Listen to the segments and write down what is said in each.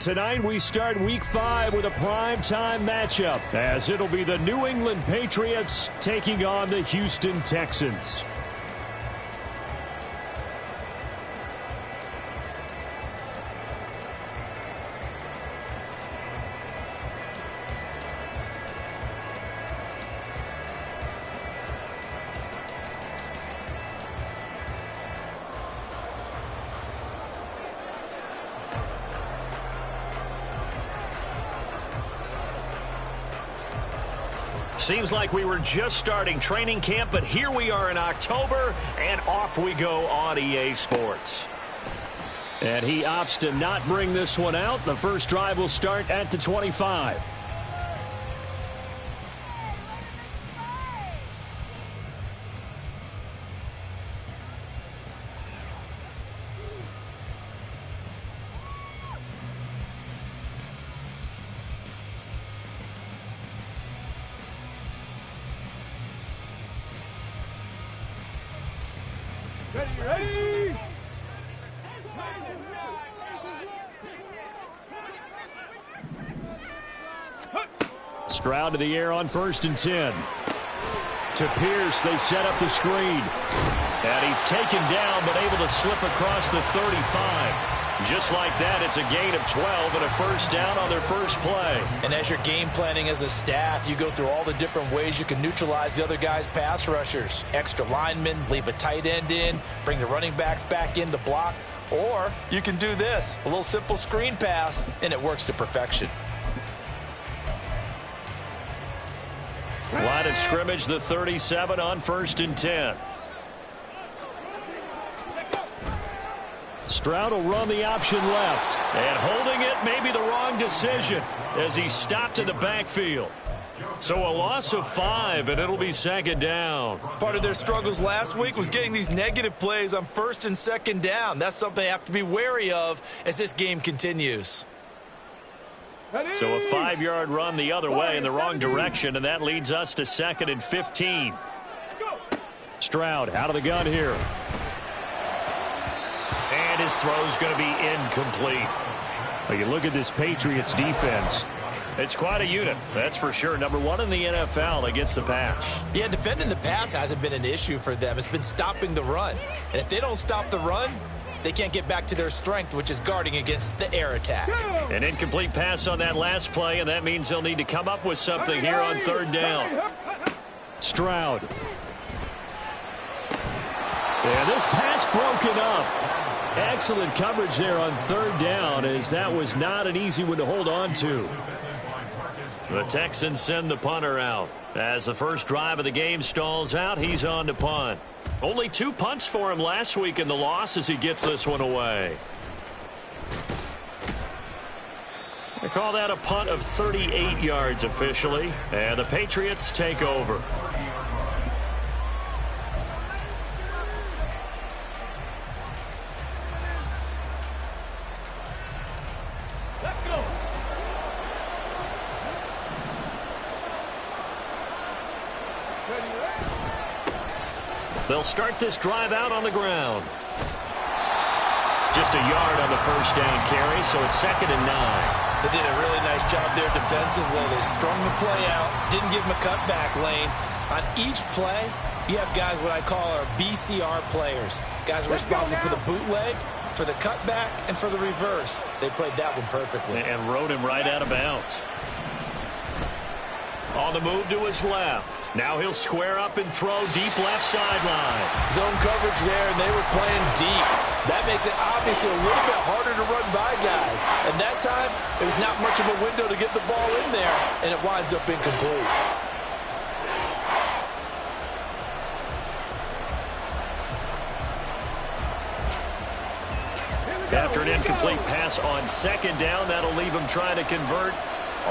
Tonight we start Week 5 with a primetime matchup, as it'll be the New England Patriots taking on the Houston Texans. Seems like we were just starting training camp, but here we are in October, and off we go on EA Sports. And he opts to not bring this one out. The first drive will start at the 25. Ready? Stroud to the air on 1st and 10. To Pierce, they set up the screen. And he's taken down, but able to slip across the 35. Just like that, it's a gain of 12 and a first down on their first play. And as you're game planning as a staff, you go through all the different ways you can neutralize the other guy's pass rushers. Extra linemen, leave a tight end in, bring the running backs back in to block. Or you can do this, a little simple screen pass, and it works to perfection. Line of scrimmage, the 37 on 1st and 10. Stroud will run the option left. And holding it may be the wrong decision as he stopped in the backfield. So a loss of 5, and it'll be 2nd down. Part of their struggles last week was getting these negative plays on 1st and 2nd down. That's something they have to be wary of as this game continues. So a 5-yard run the other way in the wrong direction, and that leads us to 2nd and 15. Stroud out of the gun here. And his throw's going to be incomplete. Well, you look at this Patriots defense. It's quite a unit, that's for sure. Number 1 in the NFL against the pass. Yeah, defending the pass hasn't been an issue for them. It's been stopping the run. And if they don't stop the run, they can't get back to their strength, which is guarding against the air attack. An incomplete pass on that last play, and that means they'll need to come up with something here on 3rd down. Stroud. Yeah, this pass broken up. Excellent coverage there on 3rd down, as that was not an easy one to hold on to. The Texans send the punter out. As the first drive of the game stalls out, he's on to punt. Only 2 punts for him last week in the loss as he gets this one away. They call that a punt of 38 yards officially, and the Patriots take over. They'll start this drive out on the ground. Just a yard on the first down carry, so it's 2nd and 9. They did a really nice job there defensively. They strung the play out, didn't give him a cutback lane. On each play, you have guys what I call our BCR players. Guys are responsible for the bootleg, for the cutback, and for the reverse. They played that one perfectly. And rode him right out of bounds. On the move to his left. Now he'll square up and throw deep left sideline. Zone coverage there, and they were playing deep. That makes it obviously a little bit harder to run by guys. And that time, it was not much of a window to get the ball in there, and it winds up incomplete. After an incomplete pass on 2nd down, that'll leave him trying to convert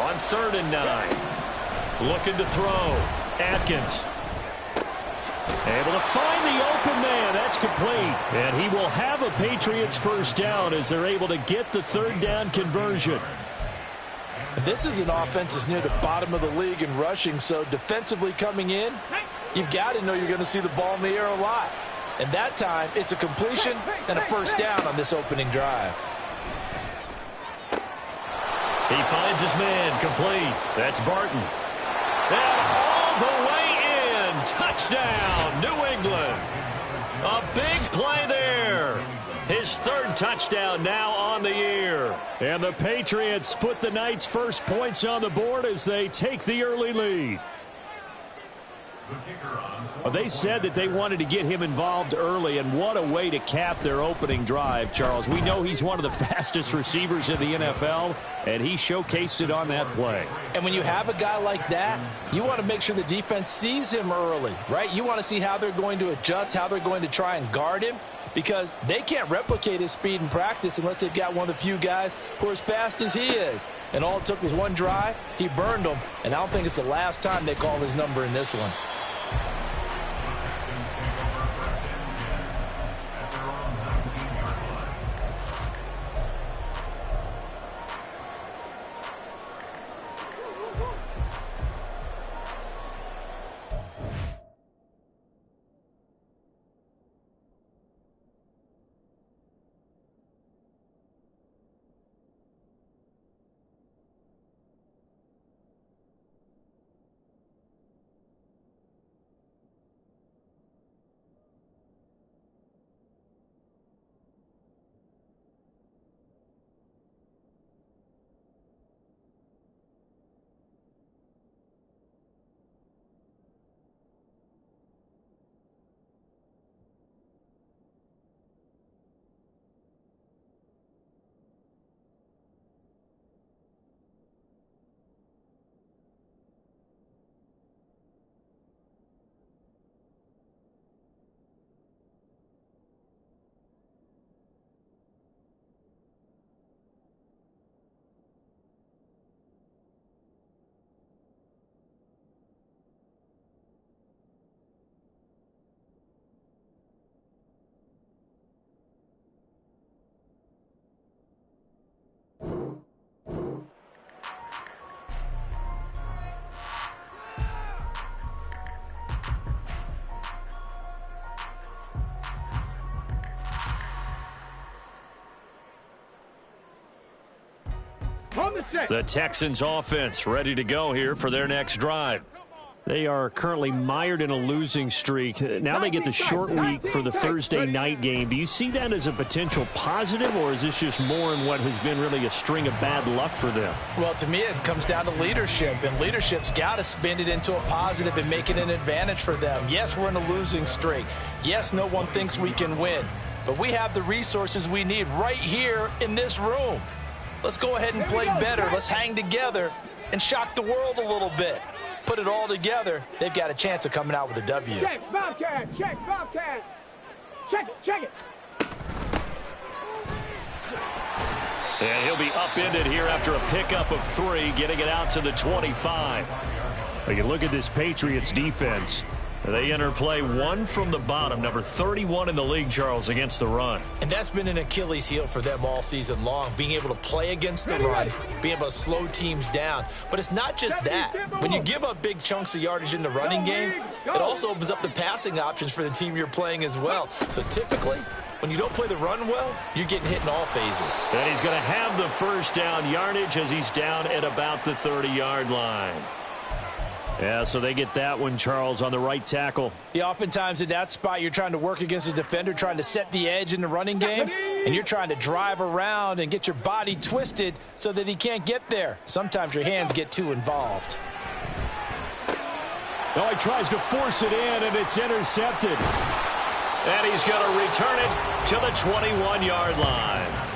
on 3rd and 9. Looking to throw. Atkins. Able to find the open man. That's complete. And he will have a Patriots first down as they're able to get the 3rd down conversion. This is an offense that's near the bottom of the league in rushing, so defensively coming in, you've got to know you're going to see the ball in the air a lot. And that time, it's a completion and a first down on this opening drive. He finds his man, complete. That's Barton. And all the way in. Touchdown, New England. A big play there. His third touchdown now on the year. And the Patriots put the night's first points on the board as they take the early lead. Well, they said that they wanted to get him involved early, and what a way to cap their opening drive, Charles. We know he's one of the fastest receivers in the NFL, and he showcased it on that play. And when you have a guy like that, you want to make sure the defense sees him early, right? You want to see how they're going to adjust, how they're going to try and guard him, because they can't replicate his speed in practice unless they've got one of the few guys who are as fast as he is. And all it took was one drive. He burned them, and I don't think it's the last time they call his number in this one. The Texans offense ready to go here for their next drive. They are currently mired in a losing streak. Now they get the short week for the Thursday night game. Do you see that as a potential positive, or is this just more in what has been really a string of bad luck for them? Well, to me, it comes down to leadership, and leadership's got to spin it into a positive and make it an advantage for them. Yes, we're in a losing streak. Yes, no one thinks we can win, but we have the resources we need right here in this room. Let's go ahead and play better. Let's hang together and shock the world a little bit. Put it all together, they've got a chance of coming out with a W. Check, Bobcat, check, Bobcat. Check it, check it. And he'll be upended here after a pickup of 3, getting it out to the 25. You can look at this Patriots defense. They enter play 1 from the bottom, number 31 in the league, Charles, against the run. And that's been an Achilles heel for them all season long, being able to play against the run, being able to slow teams down. But it's not just that. When you give up big chunks of yardage in the running game, it also opens up the passing options for the team you're playing as well. So typically, when you don't play the run well, you're getting hit in all phases. And he's going to have the first down yardage as he's down at about the 30-yard line. Yeah, so they get that one, Charles, on the right tackle. Yeah, oftentimes in that spot, you're trying to work against a defender, trying to set the edge in the running game, and you're trying to drive around and get your body twisted so that he can't get there. Sometimes your hands get too involved. Oh, he tries to force it in, and it's intercepted. And he's going to return it to the 21-yard line.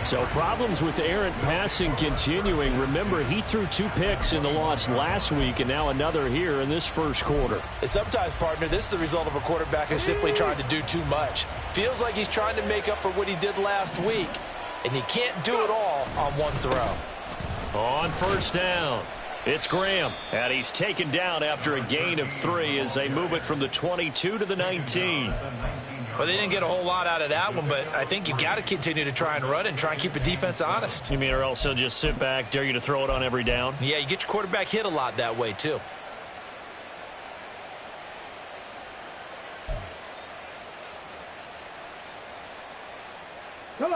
So problems with errant passing continuing. Remember, he threw 2 picks in the loss last week, and now another here in this first quarter. And sometimes, partner, this is the result of a quarterback who's simply trying to do too much. Feels like he's trying to make up for what he did last week, and he can't do it all on one throw. On first down, it's Graham, and he's taken down after a gain of 3 as they move it from the 22 to the 19. Well, they didn't get a whole lot out of that one, but I think you've got to continue to try and run and try and keep the defense honest. You mean or else they'll just sit back, dare you to throw it on every down? Yeah, you get your quarterback hit a lot that way, too.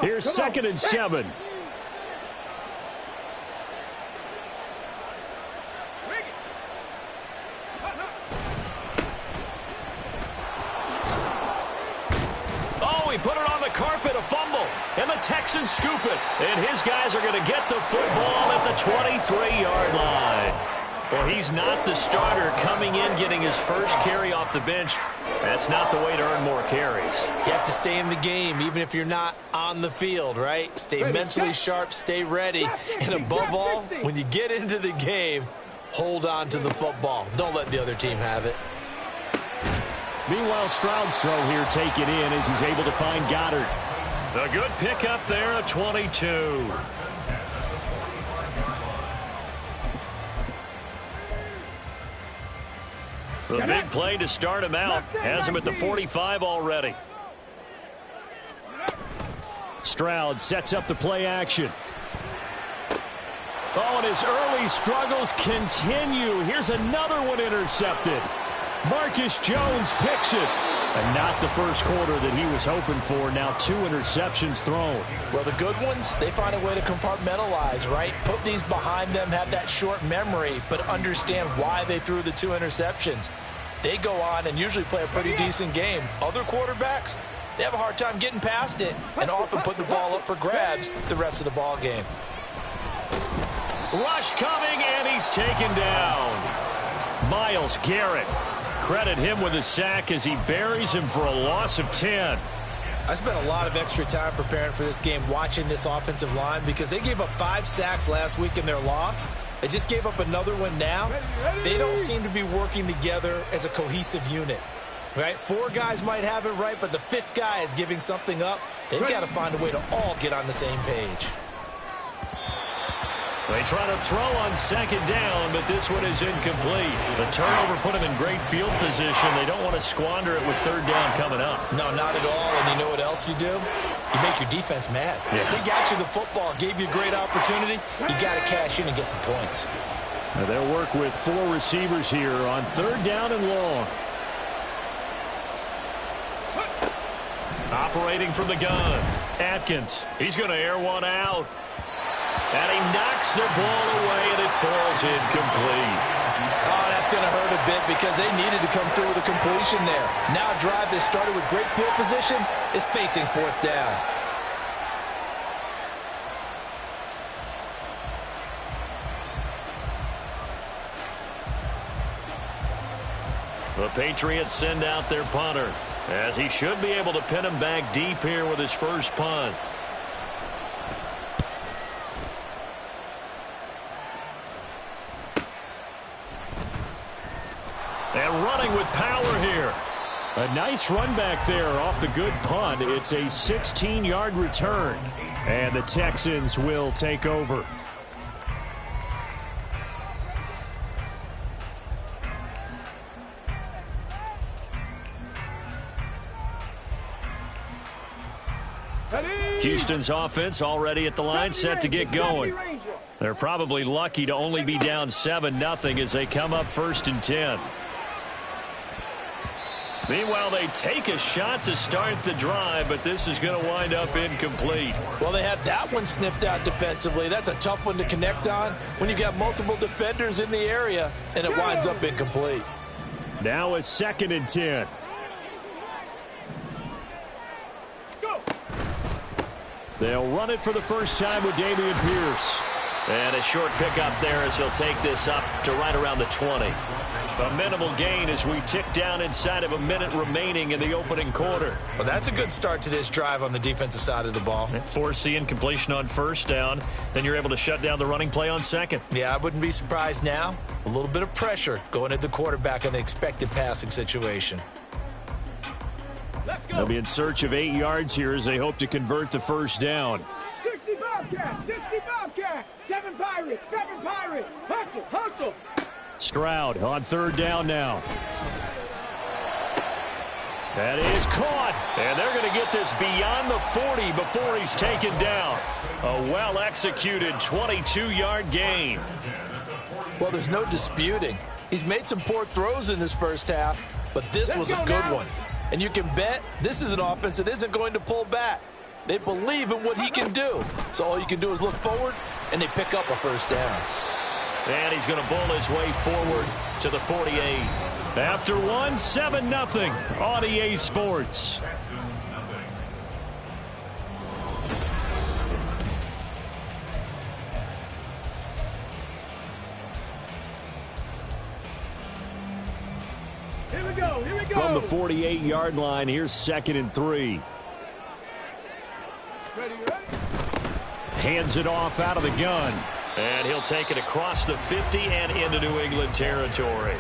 Here's 2nd and 7. And the Texans scoop it. And his guys are going to get the football at the 23-yard line. Well, he's not the starter coming in, getting his first carry off the bench. That's not the way to earn more carries. You have to stay in the game, even if you're not on the field, right? Stay mentally sharp, stay ready. And above all, when you get into the game, hold on to the football. Don't let the other team have it. Meanwhile, Stroud's throw here taken in as he's able to find Goddard. A good pickup there at 22. The big play to start him out has him at the 45 already. Stroud sets up the play action. Oh, and his early struggles continue. Here's another one intercepted. Marcus Jones picks it. And not the first quarter that he was hoping for. Now 2 interceptions thrown. Well, the good ones, they find a way to compartmentalize, right? Put these behind them, have that short memory, but understand why they threw the 2 interceptions. They go on and usually play a pretty decent game. Other quarterbacks, they have a hard time getting past it and often put the ball up for grabs the rest of the ball game. Rush coming, and he's taken down. Myles Garrett. Credit him with a sack as he buries him for a loss of 10. I spent a lot of extra time preparing for this game, watching this offensive line, because they gave up 5 sacks last week in their loss. They just gave up another one now. They don't seem to be working together as a cohesive unit, right? 4 guys might have it right, but the 5th guy is giving something up. They've got to find a way to all get on the same page. They try to throw on second down, but this one is incomplete. The turnover put them in great field position. They don't want to squander it with third down coming up. No, not at all. And you know what else you do? You make your defense mad. Yeah. They got you the football, gave you a great opportunity. You got to cash in and get some points. Now they'll work with 4 receivers here on third down and long. Operating from the gun. Atkins. He's going to air one out. And he knocks the ball away, and it falls incomplete. Oh, that's going to hurt a bit because they needed to come through with a completion there. Now a drive that started with great field position is facing 4th down. The Patriots send out their punter, as he should be able to pin him back deep here with his first punt. And running with power here. A nice run back there off the good punt. It's a 16-yard return. And the Texans will take over. Houston's offense already at the line, set to get going. They're probably lucky to only be down 7-0 as they come up 1st and 10. Meanwhile, they take a shot to start the drive, but this is going to wind up incomplete. Well, they had that one snipped out defensively. That's a tough one to connect on when you got multiple defenders in the area, and it winds up incomplete. Now a 2nd and 10. They'll run it for the first time with Dameon Pierce. And a short pickup there as he'll take this up to right around the 20. A minimal gain as we tick down inside of a minute remaining in the opening quarter. Well, that's a good start to this drive on the defensive side of the ball. Force the incompletion on first down. Then you're able to shut down the running play on second. Yeah, I wouldn't be surprised now. A little bit of pressure going at the quarterback in an expected passing situation. They'll be in search of 8 yards here as they hope to convert the first down. 60 Bobcats, 60 Bobcats, 7 Pirates, 7 Pirates, hustle, hustle. Stroud on third down now. That is caught. And they're going to get this beyond the 40 before he's taken down. A well-executed 22-yard gain. Well, there's no disputing. He's made some poor throws in this first half, but this was a good one. And you can bet this is an offense that isn't going to pull back. They believe in what he can do. So all you can do is look forward, and they pick up a first down. And he's going to bowl his way forward to the 48. After one, 7-0 on EA Sports. go. Here we go. From the 48-yard line, here's 2nd and 3. Ready. Hands it off out of the gun. And he'll take it across the 50 and into New England territory.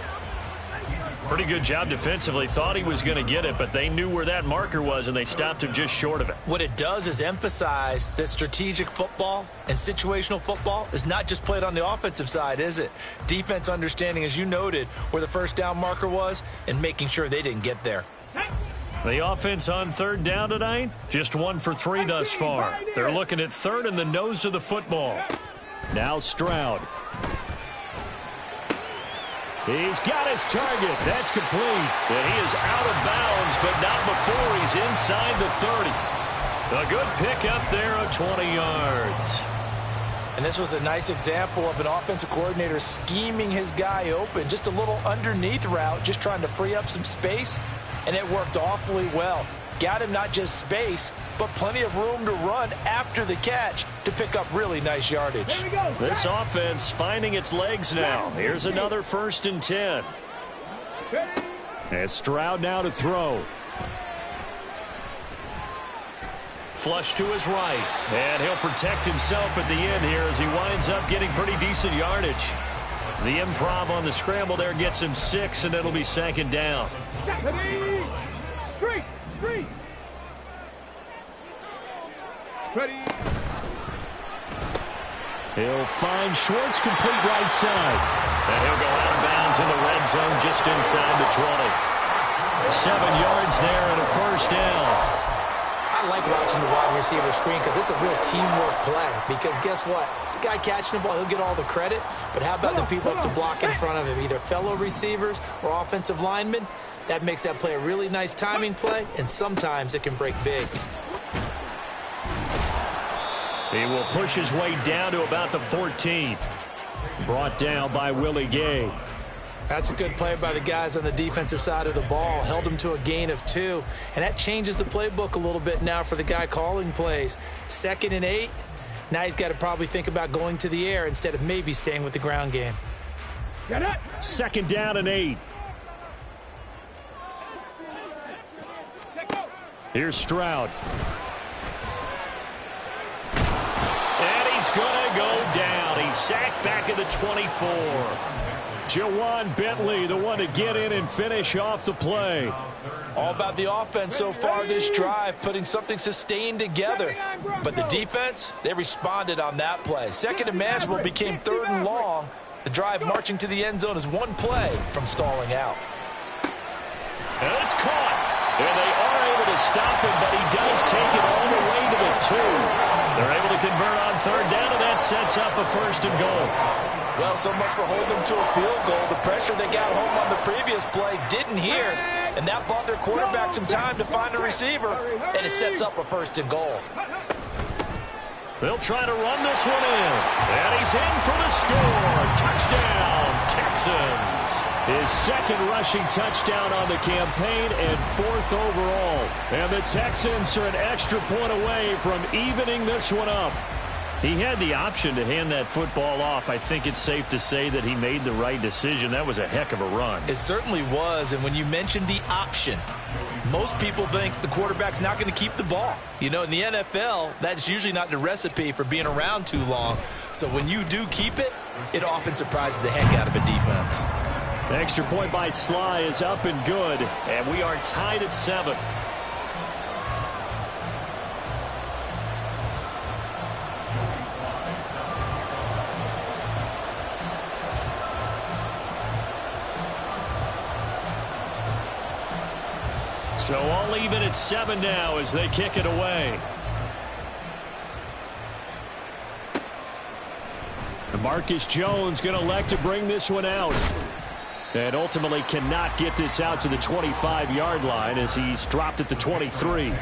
Pretty good job defensively. Thought he was going to get it, but they knew where that marker was, and they stopped him just short of it. What it does is emphasize that strategic football and situational football is not just played on the offensive side, is it? Defense understanding, as you noted, where the first down marker was and making sure they didn't get there. The offense on 3rd down tonight, just 1 for 3 thus far. They're looking at 3rd in the nose of the football. Now Stroud. He's got his target. That's complete. And he is out of bounds, but not before he's inside the 30. A good pick up there of 20 yards. And this was a nice example of an offensive coordinator scheming his guy open. Just a little underneath route, just trying to free up some space, and it worked awfully well. Got him not just space, but plenty of room to run after the catch to pick up really nice yardage. This offense finding its legs now. Here's another 1st and 10. And Stroud now to throw. Flush to his right. And he'll protect himself at the end here as he winds up getting pretty decent yardage. The improv on the scramble there gets him 6, and it'll be 2nd down. Ready. He'll find Schwartz complete right side. And he'll go out of bounds in the red zone just inside the 20. 7 yards there and a 1st down. I like watching the wide receiver screen because it's a real teamwork play. Because guess what? The guy catching the ball, he'll get all the credit. But how about the people up to block in front of him, either fellow receivers or offensive linemen? That makes that play a really nice timing play, and sometimes it can break big. He will push his way down to about the 14. Brought down by Willie Gay. That's a good play by the guys on the defensive side of the ball. Held him to a gain of 2. And that changes the playbook a little bit now for the guy calling plays. 2nd and 8. Now he's got to probably think about going to the air instead of maybe staying with the ground game. 2nd down and 8. Here's Stroud. And he's going to go down. He's sacked back at the 24. Jawan Bentley, the one to get in and finish off the play. All about the offense so far this drive, putting something sustained together. But the defense, they responded on that play. 2nd and manageable became 3rd and long. The drive marching to the end zone is 1 play from stalling out. And it's caught. And they are able to stop him, but he does take it all the way to the 2. They're able to convert on 3rd down, and that sets up a 1st and goal. Well, so much for holding them to a field goal. The pressure they got home on the previous play didn't hear, and that bought their quarterback some time to find a receiver, and it sets up a 1st and goal. They'll try to run this one in, and he's in for the score. Touchdown, Texans. His 2nd rushing touchdown on the campaign and 4th overall. And the Texans are an extra point away from evening this one up. He had the option to hand that football off. I think it's safe to say that he made the right decision. That was a heck of a run. It certainly was, and when you mentioned the option, most people think the quarterback's not going to keep the ball. You know, in the NFL, that's usually not the recipe for being around too long. So when you do keep it, it often surprises the heck out of a defense. Extra point by Sly is up and good, and we are tied at 7. So all even at 7 now as they kick it away. Marcus Jones going to elect to bring this one out. And ultimately cannot get this out to the 25-yard line as he's dropped at the 23.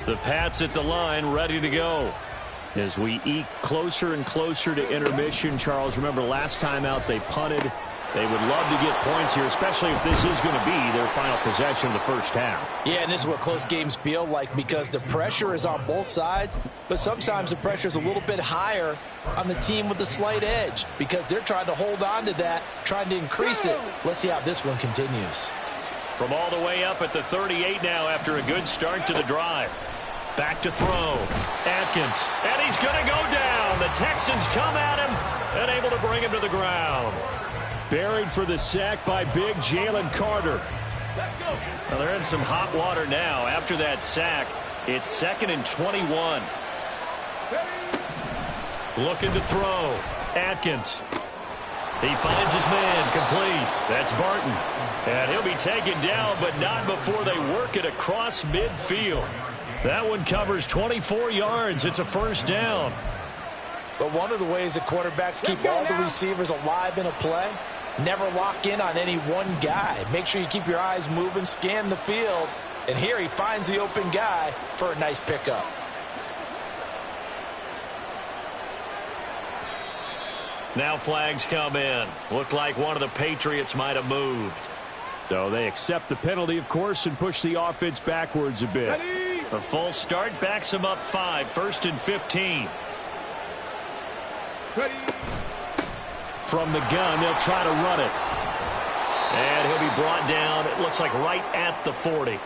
The Pats at the line, ready to go. As we eke closer and closer to intermission, Charles, remember last time out they punted They would love to get points here, especially if this is going to be their final possession of the first half. Yeah, and this is what close games feel like because the pressure is on both sides, but sometimes the pressure is a little bit higher on the team with the slight edge because they're trying to hold on to that, trying to increase it. Let's see how this one continues. From all the way up at the 38 now after a good start to the drive. Back to throw. Atkins. And he's going to go down. The Texans come at him and able to bring him to the ground. Buried for the sack by big Jalen Carter. Well, they're in some hot water now. After that sack, it's 2nd and 21. Looking to throw. Atkins. He finds his man complete. That's Barton. And he'll be taken down, but not before they work it across midfield. That one covers 24 yards. It's a first down. But one of the ways that quarterbacks keep all the receivers alive in a play, never lock in on any one guy. Make sure you keep your eyes moving, scan the field. And here he finds the open guy for a nice pickup. Now flags come in. Looked like one of the Patriots might have moved. So they accept the penalty, of course, and push the offense backwards a bit. A full start backs them up 5, 1st and 15. From the gun, they'll try to run it. And he'll be brought down, it looks like right at the 40.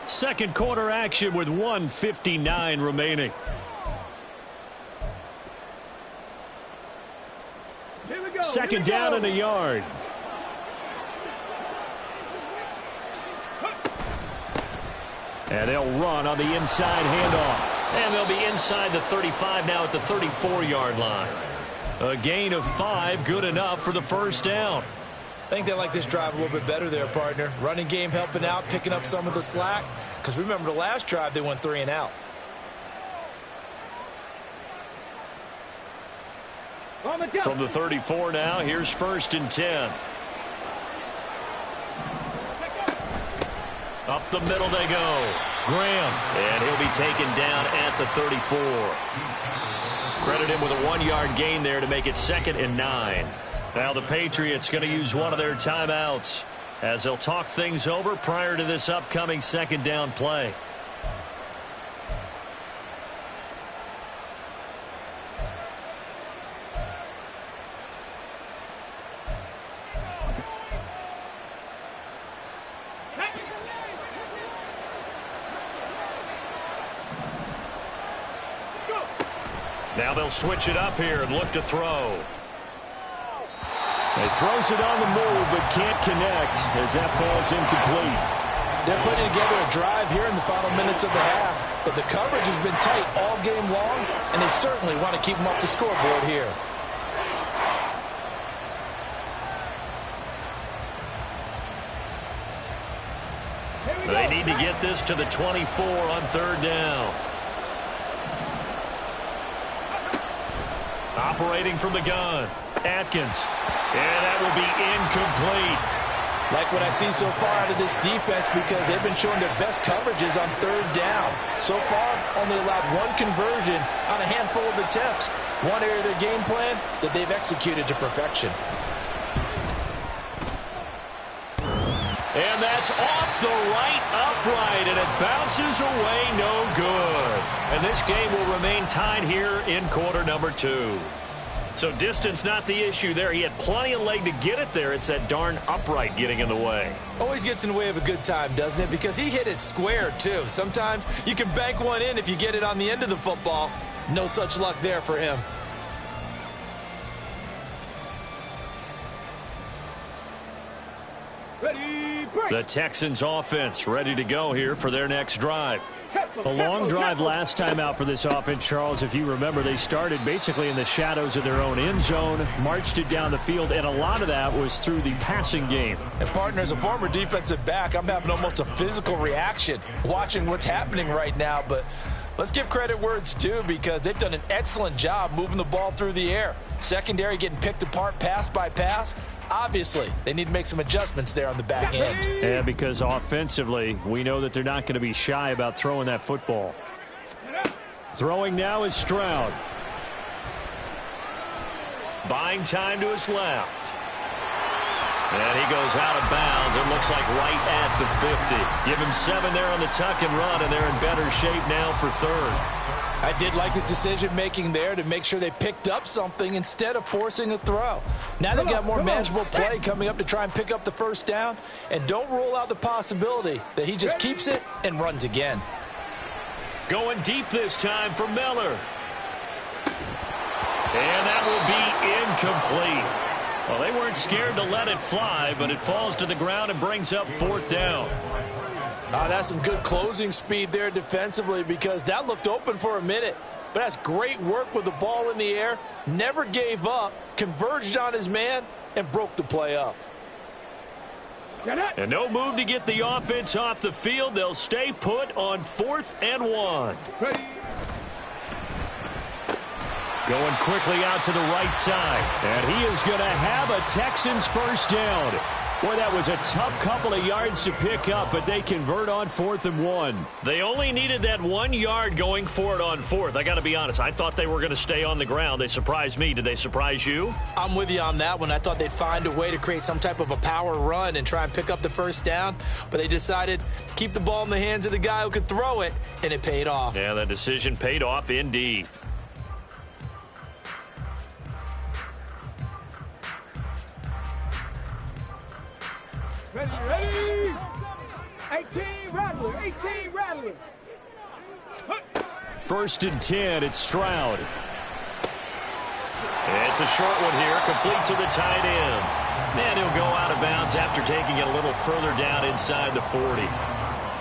Second quarter action with 1:59 remaining. Second down and a yard. And they'll run on the inside handoff. And they'll be inside the 35 now at the 34-yard line. A gain of 5, good enough for the first down. I think they like this drive a little bit better there, partner. Running game helping out, picking up some of the slack. Because remember the last drive, they went 3 and out. From the 34 now, here's 1st and 10. Up the middle they go. Graham. And he'll be taken down at the 34. Credit him with a 1-yard gain there to make it 2nd and 9. Now the Patriots going to use one of their timeouts as they'll talk things over prior to this upcoming 2nd down play. Now they'll switch it up here and look to throw. He throws it on the move but can't connect as that falls incomplete. They're putting together a drive here in the final minutes of the half, but the coverage has been tight all game long, and they certainly want to keep them off the scoreboard here. They need to get this to the 24 on 3rd down. Operating from the gun, Atkins. And that will be incomplete. Like what I see so far out of this defense because they've been showing their best coverages on 3rd down. So far, only allowed 1 conversion on a handful of attempts. One area of their game plan that they've executed to perfection. And that's off the right upright, and it bounces away no good. And this game will remain tied here in quarter number 2. So distance not the issue there. He had plenty of leg to get it there. It's that darn upright getting in the way. Always gets in the way of a good time, doesn't it? Because he hit it square, too. Sometimes you can bank one in if you get it on the end of the football. No such luck there for him. The Texans offense ready to go here for their next drive. A long drive last time out for this offense, Charles. If you remember, they started basically in the shadows of their own end zone, marched it down the field, and a lot of that was through the passing game. And, partner, as a former defensive back, I'm having almost a physical reaction watching what's happening right now. But let's give credit where it's due because they've done an excellent job moving the ball through the air. Secondary getting picked apart pass by pass. Obviously, they need to make some adjustments there on the back end. Yeah, because offensively, we know that they're not going to be shy about throwing that football. Throwing now is Stroud. Buying time to his left. And he goes out of bounds. It looks like right at the 50. Give him 7 there on the tuck and run, and they're in better shape now for third. I did like his decision-making there to make sure they picked up something instead of forcing a throw. Now they got more manageable play coming up to try and pick up the first down. And don't rule out the possibility that he just keeps it and runs again. Going deep this time for Miller. And that will be incomplete. Well, they weren't scared to let it fly, but it falls to the ground and brings up 4th down. That's some good closing speed there defensively, because that looked open for a minute. But that's great work with the ball in the air. Never gave up, converged on his man, and broke the play up. And no move to get the offense off the field. They'll stay put on 4th and 1. Going quickly out to the right side. And he is going to have a Texans first down. Boy, that was a tough couple of yards to pick up, but they convert on 4th and 1. They only needed that 1 yard going for it on 4th. I got to be honest, I thought they were going to stay on the ground. They surprised me. Did they surprise you? I'm with you on that one. I thought they'd find a way to create some type of a power run and try and pick up the first down, but they decided to keep the ball in the hands of the guy who could throw it, and it paid off. Yeah, that decision paid off indeed. Ready? 18 Rattler, 18 Rattler. 1st and 10, it's Stroud. It's a short one here, complete to the tight end. And he'll go out of bounds after taking it a little further down inside the 40.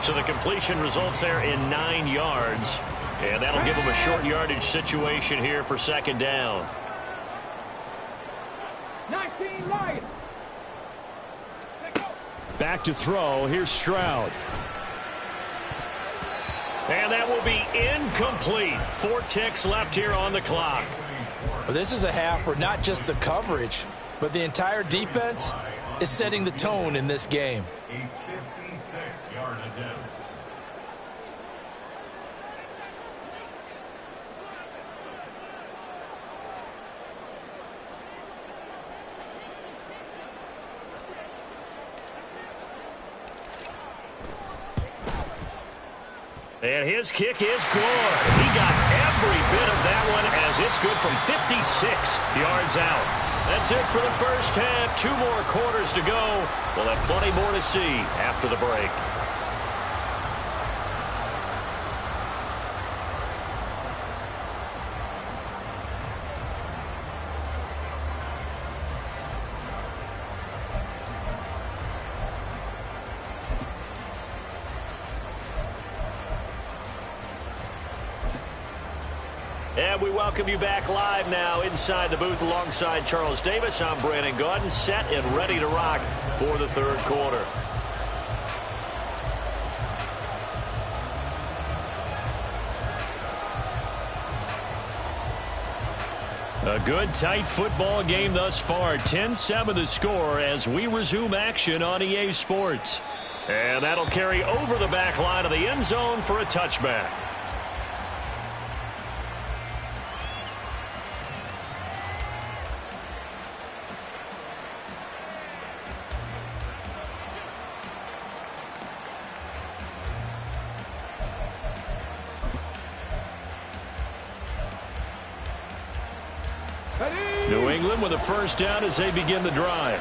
So the completion results there in 9 yards. And that'll give him a short yardage situation here for 2nd down. 19 Lions. Back to throw. Here's Stroud. And that will be incomplete. 4 ticks left here on the clock. Well, this is a half where not just the coverage, but the entire defense is setting the tone in this game. A 56-yard attempt. And his kick is good. He got every bit of that one as it's good from 56 yards out. That's it for the first half. 2 more quarters to go. We'll have plenty more to see after the break. And we welcome you back live now inside the booth alongside Charles Davis. I'm Brandon Gaudin, set and ready to rock for the 3rd quarter. A good, tight football game thus far. 10-7 the score as we resume action on EA Sports. And that'll carry over the back line of the end zone for a touchback. New England with a first down as they begin the drive.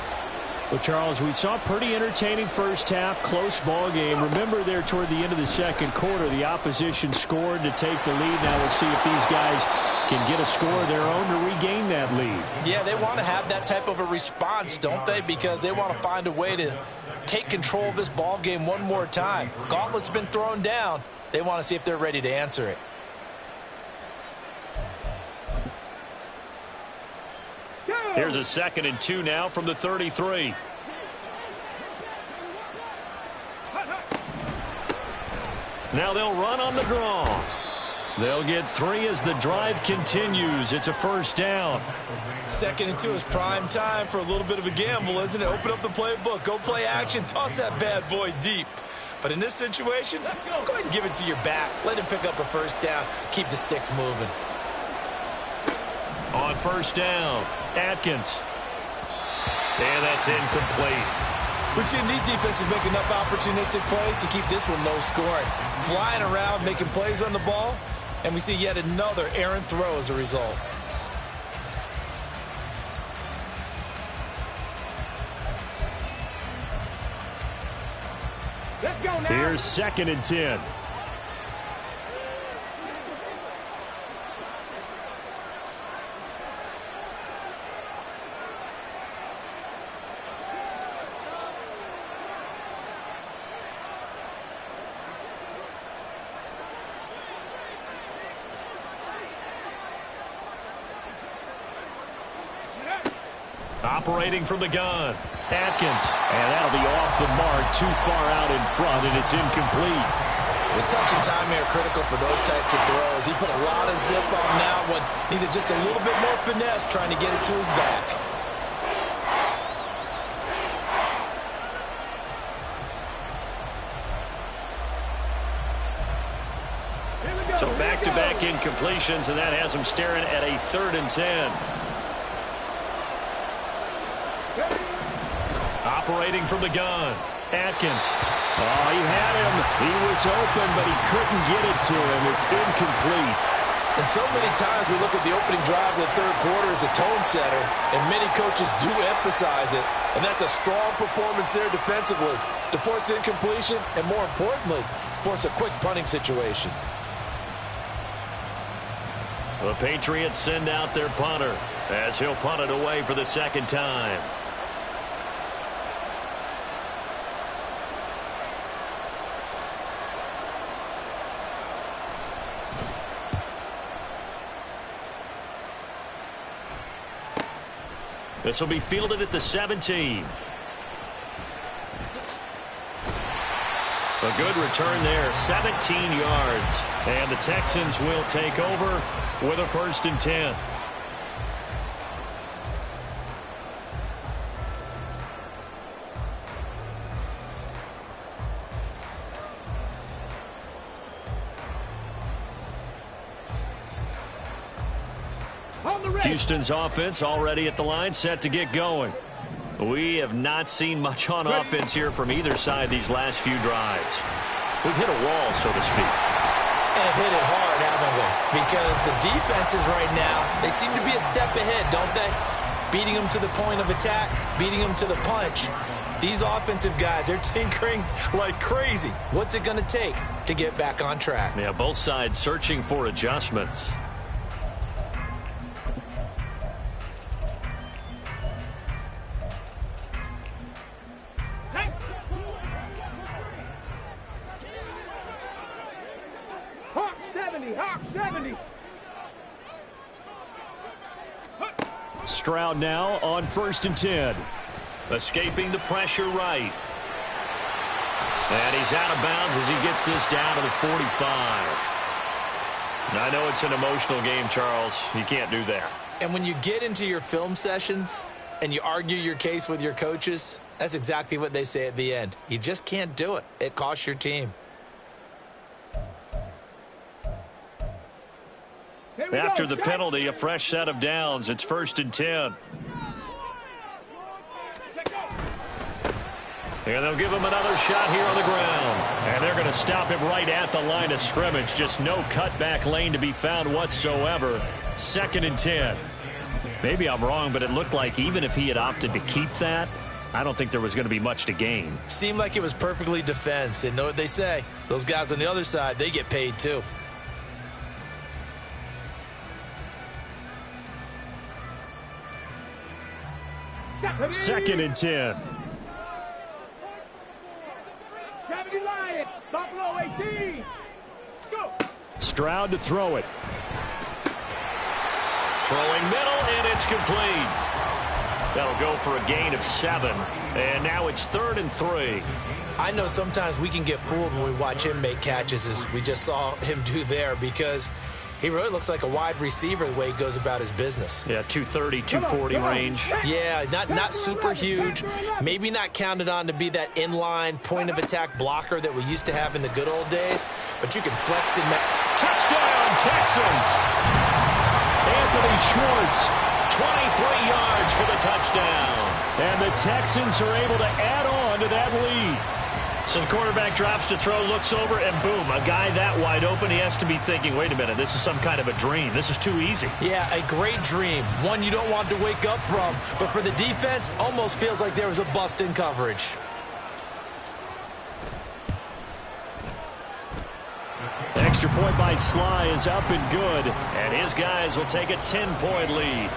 Well, Charles, we saw a pretty entertaining first half, close ball game. Remember there toward the end of the 2nd quarter, the opposition scored to take the lead. Now we'll see if these guys can get a score of their own to regain that lead. Yeah, they want to have that type of a response, don't they? Because they want to find a way to take control of this ball game one more time. Gauntlet's been thrown down. They want to see if they're ready to answer it. Here's a 2nd and 2 now from the 33. Now they'll run on the draw. They'll get 3 as the drive continues. It's a first down. 2nd and 2 is prime time for a little bit of a gamble, isn't it? Open up the playbook. Go play action. Toss that bad boy deep. But in this situation, go ahead and give it to your back. Let him pick up a first down. Keep the sticks moving. On first down, Atkins. And that's incomplete. We've seen these defenses make enough opportunistic plays to keep this one low scoring. Flying around, making plays on the ball, and we see yet another errant throw as a result. Let's go now. Here's 2nd and 10. Operating from the gun, Atkins. And that'll be off the mark, too far out in front, and it's incomplete. The touch and timing are critical for those types of throws. He put a lot of zip on that one. Needed just a little bit more finesse trying to get it to his back. So back-to-back incompletions, and that has him staring at a 3rd and 10. Operating from the gun, Atkins. Oh, he had him. He was open, but he couldn't get it to him. It's incomplete. And so many times we look at the opening drive of the third quarter as a tone setter, and many coaches do emphasize it. And that's a strong performance there defensively to force incompletion and, more importantly, force a quick punting situation. The Patriots send out their punter as he'll punt it away for the 2nd time. This will be fielded at the 17. A good return there, 17 yards. And the Texans will take over with a 1st and 10. Houston's offense already at the line, set to get going. We have not seen much on offense here from either side these last few drives. We've hit a wall, so to speak. And have hit it hard, haven't we? Because the defenses right now, they seem to be a step ahead, don't they? Beating them to the point of attack, beating them to the punch. These offensive guys, they're tinkering like crazy. What's it going to take to get back on track? Yeah, both sides searching for adjustments. Hawk 70, Hawk 70. Stroud now on 1st and 10. Escaping the pressure right. And he's out of bounds as he gets this down to the 45. I know it's an emotional game, Charles. You can't do that. And when you get into your film sessions and you argue your case with your coaches, that's exactly what they say at the end. You just can't do it. It costs your team. After the penalty, a fresh set of downs. It's 1st and 10. And they'll give him another shot here on the ground. And they're going to stop him right at the line of scrimmage. Just no cutback lane to be found whatsoever. 2nd and 10. Maybe I'm wrong, but it looked like even if he had opted to keep that, I don't think there was going to be much to gain. Seemed like it was perfectly defense. And know what they say? Those guys on the other side, they get paid too. 2nd and 10. 70 Lions, Buffalo 18. Go. Stroud to throw it. Throwing middle, and it's complete. That'll go for a gain of 7. And now it's 3rd and 3. I know sometimes we can get fooled when we watch him make catches, as we just saw him do there, because he really looks like a wide receiver the way he goes about his business. Yeah, 230, 240 range. Yeah, not super huge. Maybe not counted on to be that inline point-of-attack blocker that we used to have in the good old days, but you can flex in that. Touchdown, Texans! Anthony Schwartz, 23 yards for the touchdown. And the Texans are able to add on to that lead. So the quarterback drops to throw, looks over, and boom, a guy that wide open, he has to be thinking, wait a minute, this is some kind of a dream. This is too easy. Yeah, a great dream. One you don't want to wake up from. But for the defense, almost feels like there was a bust in coverage. Extra point by Sly is up and good. And his guys will take a 10-point lead.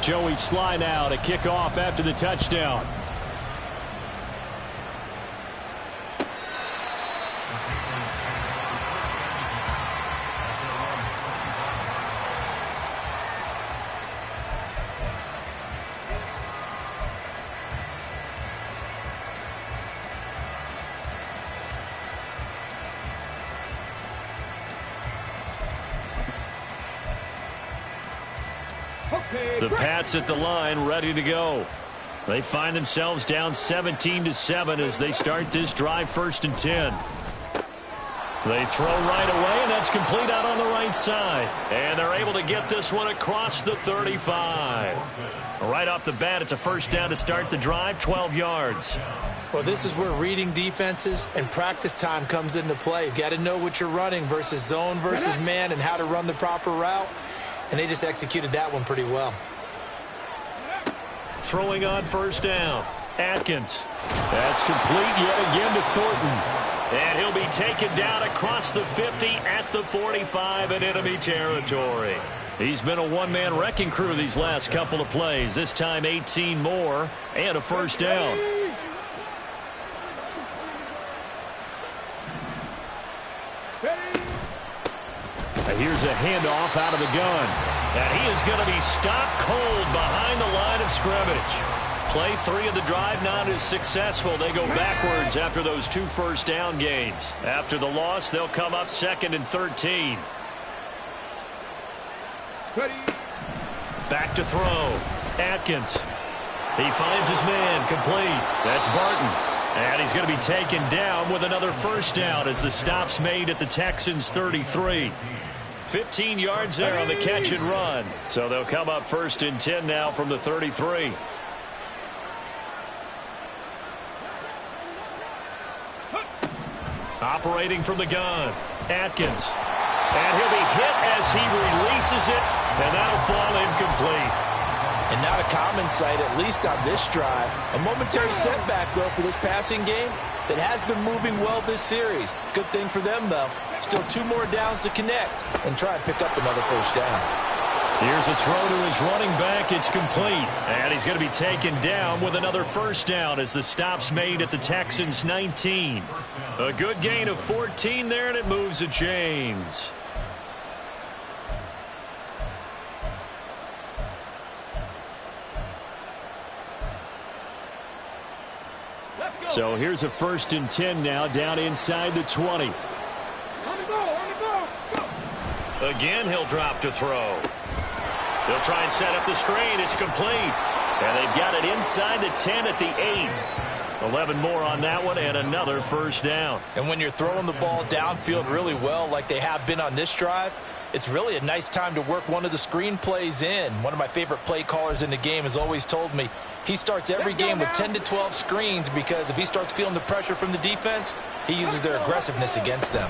Joey Sly now to kick off after the touchdown. The Pats at the line, ready to go. They find themselves down 17-7 as they start this drive, 1st and 10. They throw right away, and that's complete out on the right side. And they're able to get this one across the 35. Right off the bat, it's a 1st down to start the drive, 12 yards. Well, this is where reading defenses and practice time comes into play. You've got to know what you're running versus zone versus man and how to run the proper route. And they just executed that one pretty well. Throwing on 1st down. Atkins. That's complete yet again to Thornton. And he'll be taken down across the 50 at the 45 in enemy territory. He's been a one-man wrecking crew these last couple of plays. This time 18 more and a 1st down. Here's a handoff out of the gun. And he is going to be stopped cold behind the line of scrimmage. Play 3 of the drive not as successful. They go backwards after those 2 1st down gains. After the loss, they'll come up 2nd and 13. Back to throw. Atkins. He finds his man complete. That's Barton. And he's going to be taken down with another 1st down as the stop's made at the Texans' 33. 15 yards there on the catch and run. So they'll come up 1st and 10 now from the 33. Operating from the gun. Atkins. And he'll be hit as he releases it. And that'll fall incomplete. And not a common sight, at least on this drive. A momentary setback, though, for this passing game that has been moving well this series. Good thing for them, though. Still 2 more downs to connect and try and pick up another 1st down. Here's a throw to his running back. It's complete. And he's going to be taken down with another 1st down as the stop's made at the Texans' 19. A good gain of 14 there, and it moves the chains. So here's a 1st and 10 now down inside the 20. Again, he'll drop to throw. They'll try and set up the screen. It's complete. And they've got it inside the 10 at the 8. 11 more on that one and another 1st down. And when you're throwing the ball downfield really well like they have been on this drive, it's really a nice time to work one of the screen plays in. One of my favorite play callers in the game has always told me he starts every game with 10 to 12 screens because if he starts feeling the pressure from the defense, he uses their aggressiveness against them.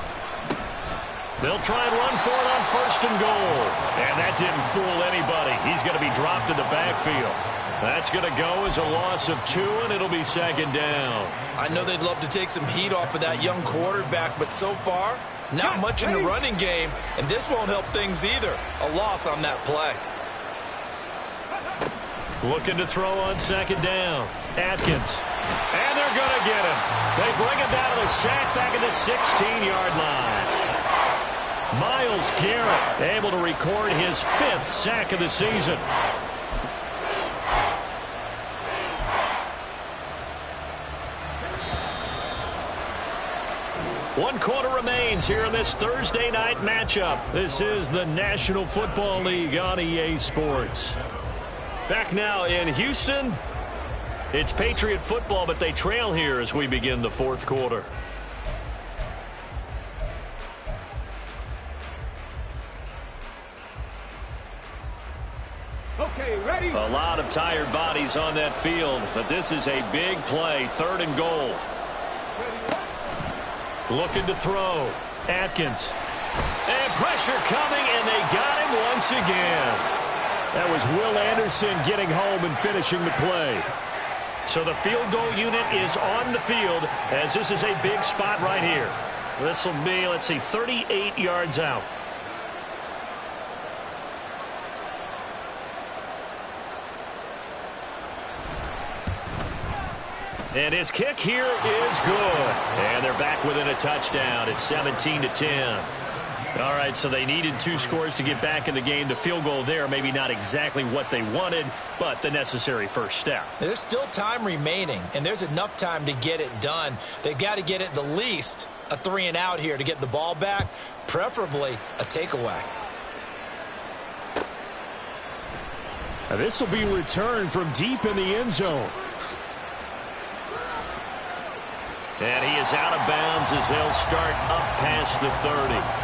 They'll try and run for it on 1st and goal. And that didn't fool anybody. He's going to be dropped in the backfield. That's going to go as a loss of 2, and it'll be 2nd down. I know they'd love to take some heat off of that young quarterback, but so far, not much in the running game, and this won't help things either. A loss on that play. Looking to throw on 2nd down. Atkins. And they're going to get him. They bring him down to the sack back at the 16-yard line. Myles Garrett able to record his 5th sack of the season. One quarter remains here in this Thursday night matchup. This is the National Football League on EA Sports. Back now in Houston, It's Patriot football, but they trail here as we begin the fourth quarter. Okay, ready? A lot of tired bodies on that field, but this is a big play, 3rd and goal. Looking to throw. Atkins. And pressure coming, and they got him once again. That was Will Anderson getting home and finishing the play. So the field goal unit is on the field as this is a big spot right here. This will be, let's see, 38 yards out. And his kick here is good. And they're back within a touchdown. It's 17-10. All right, so they needed 2 scores to get back in the game. The field goal there, maybe not exactly what they wanted, but the necessary first step. There's still time remaining, and there's enough time to get it done. They've got to get it the least a 3 and out here to get the ball back, preferably a takeaway. Now this will be returned from deep in the end zone. And he is out of bounds as they'll start up past the 30.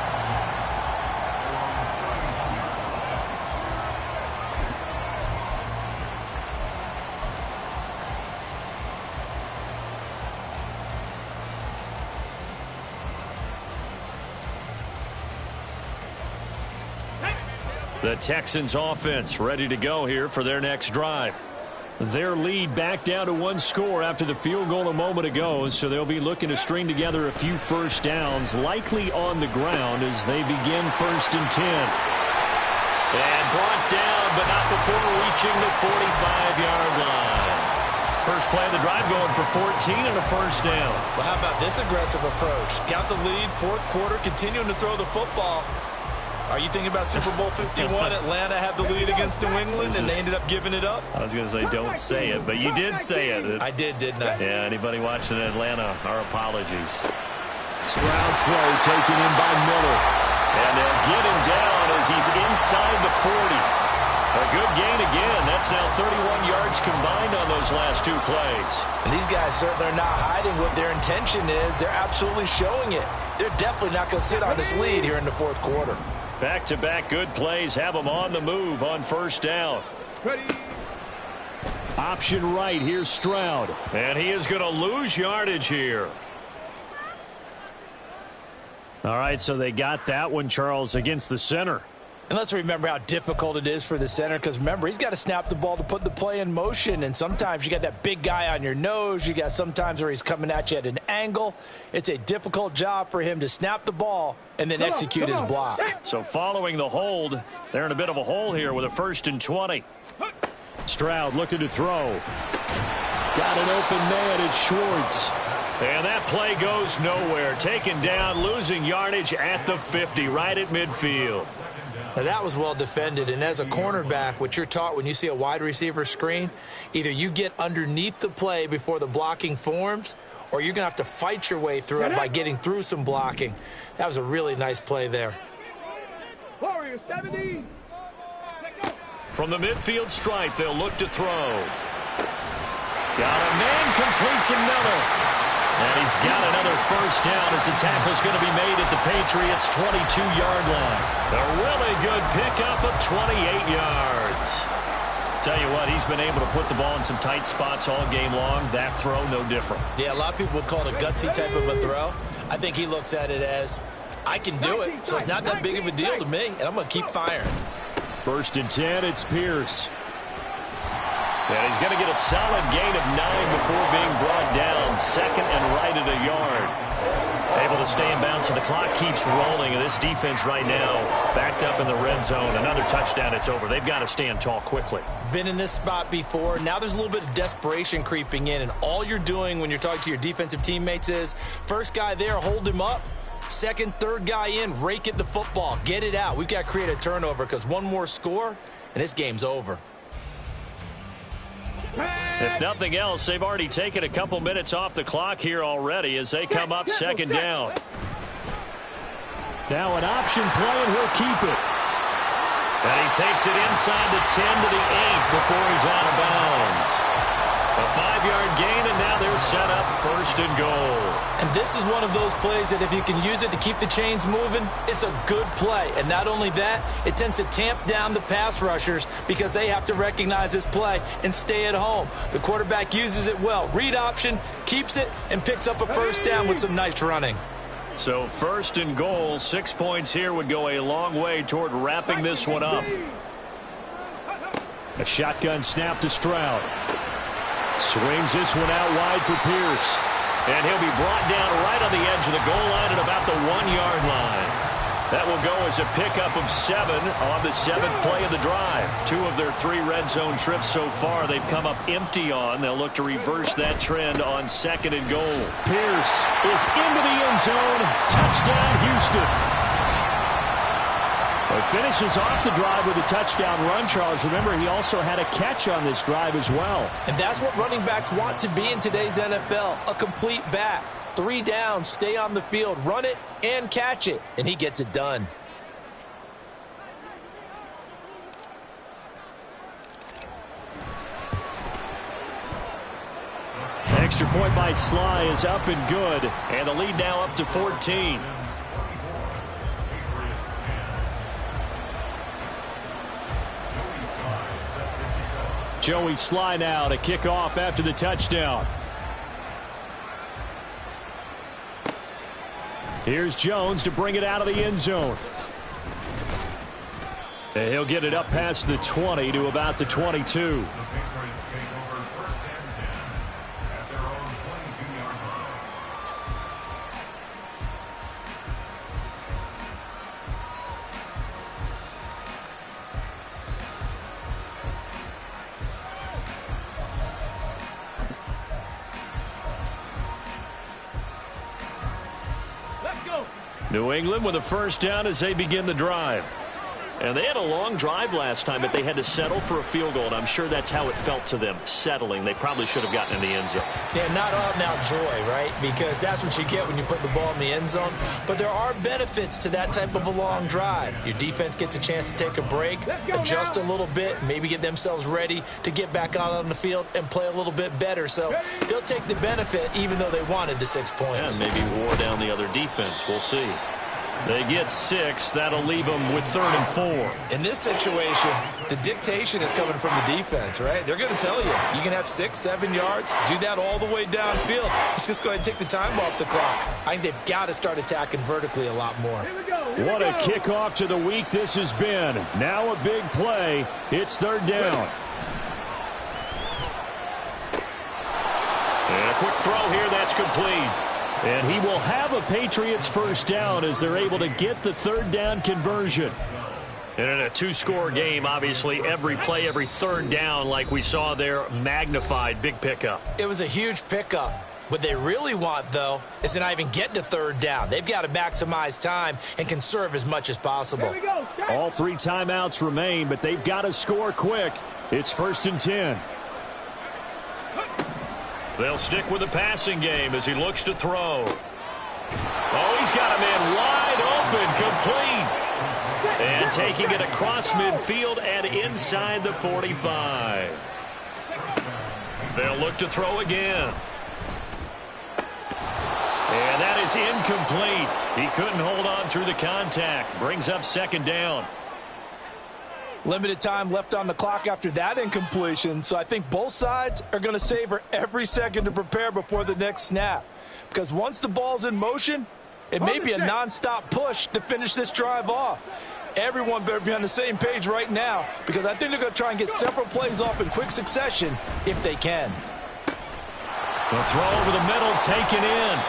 The Texans offense ready to go here for their next drive. Their lead back down to 1 score after the field goal a moment ago, so they'll be looking to string together a few first downs, likely on the ground as they begin 1st and 10. And brought down, but not before reaching the 45-yard line. First play of the drive going for 14 and a first down. Well, how about this aggressive approach? Got the lead, 4th quarter, continuing to throw the football. Are you thinking about Super Bowl 51? Atlanta had the lead against New England, and they ended up giving it up? I was going to say don't say it, but you did say it. I didn't I? Yeah, anybody watching Atlanta, our apologies. Stroud's throw taken in by Miller. And they'll get him down as he's inside the 40. A good gain again. That's now 31 yards combined on those last 2 plays. And these guys certainly are not hiding what their intention is. They're absolutely showing it. They're definitely not going to sit on this lead here in the 4th quarter. Back-to-back good plays have them on the move on first down. Ready? Option right, here's Stroud. And he is going to lose yardage here. All right, so they got that one, Charles, against the center. And let's remember how difficult it is for the center, because remember, he's got to snap the ball to put the play in motion, and sometimes you got that big guy on your nose. You got sometimes where he's coming at you at an angle. It's a difficult job for him to snap the ball and then execute his block. So following the hold, they're in a bit of a hole here with a 1st and 20. Stroud looking to throw. Got an open man, it's Schwartz. And that play goes nowhere. Taken down, losing yardage at the 50, right at midfield. Now that was well defended, and as a cornerback, what you're taught when you see a wide receiver screen, either you get underneath the play before the blocking forms, or you're going to have to fight your way through it by getting through some blocking. That was a really nice play there. Warrior 70. From the midfield stripe, they'll look to throw. Got a man complete to Miller. And he's got another first down as the tackle's going to be made at the Patriots' 22-yard line. A really good pickup of 28 yards. Tell you what, he's been able to put the ball in some tight spots all game long. That throw, no different. Yeah, a lot of people would call it a gutsy type of a throw. I think he looks at it as, I can do it, so it's not that big of a deal to me, and I'm going to keep firing. 1st and 10, it's Pierce. And he's going to get a solid gain of 9 before being brought down. 2nd and right at a yard. Able to stay in bounds, so the clock keeps rolling. And this defense right now backed up in the red zone. Another touchdown, it's over. They've got to stand tall quickly. Been in this spot before. Now there's a little bit of desperation creeping in. And all you're doing when you're talking to your defensive teammates is, first guy there, hold him up. 2nd, 3rd guy in, rake at the football. Get it out. We've got to create a turnover because one more score, and this game's over. If nothing else, they've already taken a couple minutes off the clock here already as they come up 2nd down. Now an option play, and he'll keep it. And he takes it inside the 10 to the 8 before he's out of bounds. A 5-yard gain, and now they're set up 1st and goal. And this is one of those plays that if you can use it to keep the chains moving, it's a good play. And not only that, it tends to tamp down the pass rushers because they have to recognize this play and stay at home. The quarterback uses it well. Read option, keeps it, and picks up a 1st down with some nice running. So 1st and goal, 6 points here would go a long way toward wrapping this one up. A shotgun snap to Stroud. Swings this one out wide for Pierce. And he'll be brought down right on the edge of the goal line at about the 1-yard line. That will go as a pickup of 7 on the 7th play of the drive. 2 of their 3 red zone trips so far they've come up empty on. They'll look to reverse that trend on 2nd and goal. Pierce is into the end zone. Touchdown, Houston. Well, finishes off the drive with a touchdown run, Charles. Remember, he also had a catch on this drive as well. And that's what running backs want to be in today's NFL, a complete back. 3 downs, stay on the field, run it, and catch it. And he gets it done. Extra point by Sly is up and good. And the lead now up to 14. Joey Sly now to kick off after the touchdown. Here's Jones to bring it out of the end zone. And he'll get it up past the 20 to about the 22. New England with a 1st down as they begin the drive. And they had a long drive last time, but they had to settle for a field goal, and I'm sure that's how it felt to them, settling. They probably should have gotten in the end zone. Yeah, not all now joy, right? Because that's what you get when you put the ball in the end zone. But there are benefits to that type of a long drive. Your defense gets a chance to take a break, adjust a little bit, maybe get themselves ready to get back out on the field and play a little bit better. So they'll take the benefit even though they wanted the 6 points. And maybe wore down the other defense. We'll see. They get 6. That'll leave them with 3rd and 4. In this situation, the dictation is coming from the defense, right? They're going to tell you, you can have 6, 7 yards, do that all the way downfield. Let's just go ahead and take the time off the clock. I think they've got to start attacking vertically a lot more. What a kickoff to the week this has been. Now a big play. It's 3rd down. And a quick throw here. That's complete. And he will have a Patriots 1st down as they're able to get the 3rd down conversion. And in a 2-score game, obviously, every play, every 3rd down, like we saw there, magnified. Big pickup. It was a huge pickup. What they really want, though, is to not even get to 3rd down. They've got to maximize time and conserve as much as possible. All 3 timeouts remain, but they've got to score quick. It's 1st and 10. They'll stick with the passing game as he looks to throw. Oh, he's got a man wide open, complete. And taking it across midfield and inside the 45. They'll look to throw again. And that is incomplete. He couldn't hold on through the contact. Brings up 2nd down. Limited time left on the clock after that incompletion, so I think both sides are going to savor every second to prepare before the next snap. Because once the ball's in motion, it may be a nonstop push to finish this drive off. Everyone better be on the same page right now because I think they're going to try and get several plays off in quick succession if they can. The throw over the middle, taken in.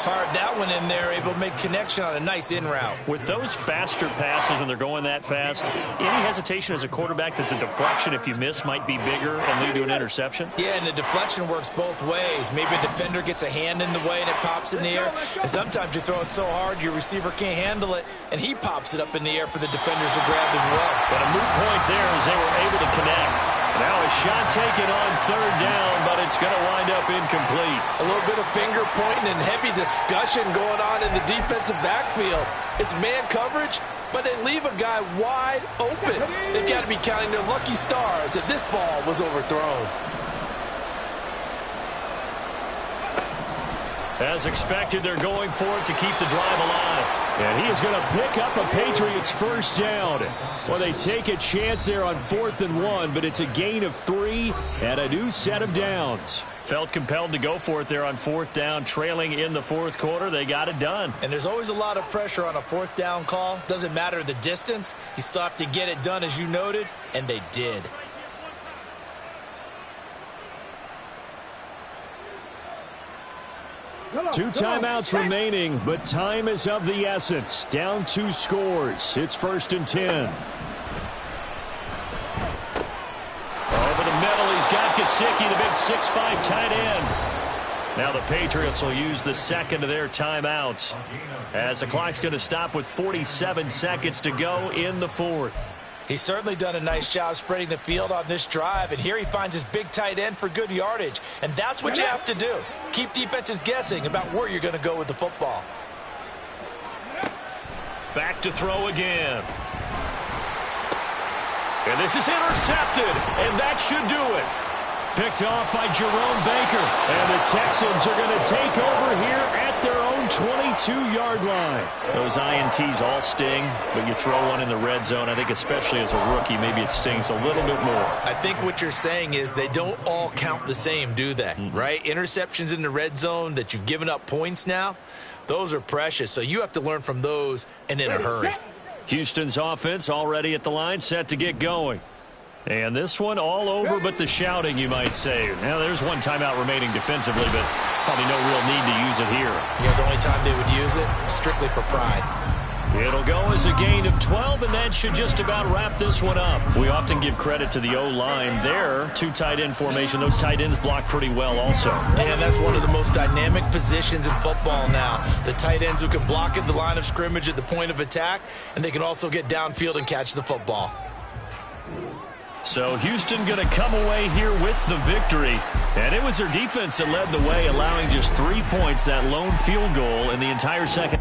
Fired that one in there, able to make connection on a nice in route. With those faster passes and they're going that fast, any hesitation as a quarterback that the deflection, if you miss, might be bigger and lead to an interception? Yeah, and the deflection works both ways. Maybe a defender gets a hand in the way and it pops in the air. And sometimes you throw it so hard your receiver can't handle it, and he pops it up in the air for the defenders to grab as well. But a moot point there as they were able to connect. Now a shot taken on 3rd down, but it's going to wind up incomplete. A little bit of finger pointing and heavy discussion going on in the defensive backfield. It's man coverage, but they leave a guy wide open. They've got to be counting their lucky stars that this ball was overthrown. As expected, they're going for it to keep the drive alive. And he is going to pick up a Patriots first down. Well, they take a chance there on 4th and 1, but it's a gain of 3 and a new set of downs. Felt compelled to go for it there on 4th down, trailing in the 4th quarter. They got it done. And there's always a lot of pressure on a 4th down call. Doesn't matter the distance. You still have to get it done, as you noted, and they did. Two timeouts remaining, but time is of the essence. Down 2 scores. It's 1st and 10. Over the middle, he's got Gesicki, the big 6'5" tight end. Now the Patriots will use the second of their timeouts, as the clock's going to stop with 47 seconds to go in the 4th. He's certainly done a nice job spreading the field on this drive, and here he finds his big tight end for good yardage. And that's what you have to do. Keep defenses guessing about where you're going to go with the football. Back to throw again. And this is intercepted, and that should do it. Picked off by Jerome Baker, and the Texans are going to take over here at their own 22-yard line. Those INTs all sting, but you throw one in the red zone. I think especially as a rookie, maybe it stings a little bit more. I think what you're saying is they don't all count the same, do they? Right? Interceptions in the red zone that you've given up points now, those are precious. So you have to learn from those and in a hurry. Houston's offense already at the line, set to get going. And this one all over but the shouting, you might say. Now, there's one timeout remaining defensively, but probably no real need to use it here. Yeah, the only time they would use it, strictly for pride. It'll go as a gain of 12, and that should just about wrap this one up. We often give credit to the O-line there. 2 tight end formation. Those tight ends block pretty well also. And that's one of the most dynamic positions in football now. The tight ends who can block at the line of scrimmage at the point of attack, and they can also get downfield and catch the football. So Houston going to come away here with the victory. And it was their defense that led the way, allowing just 3 points, that lone field goal in the entire second.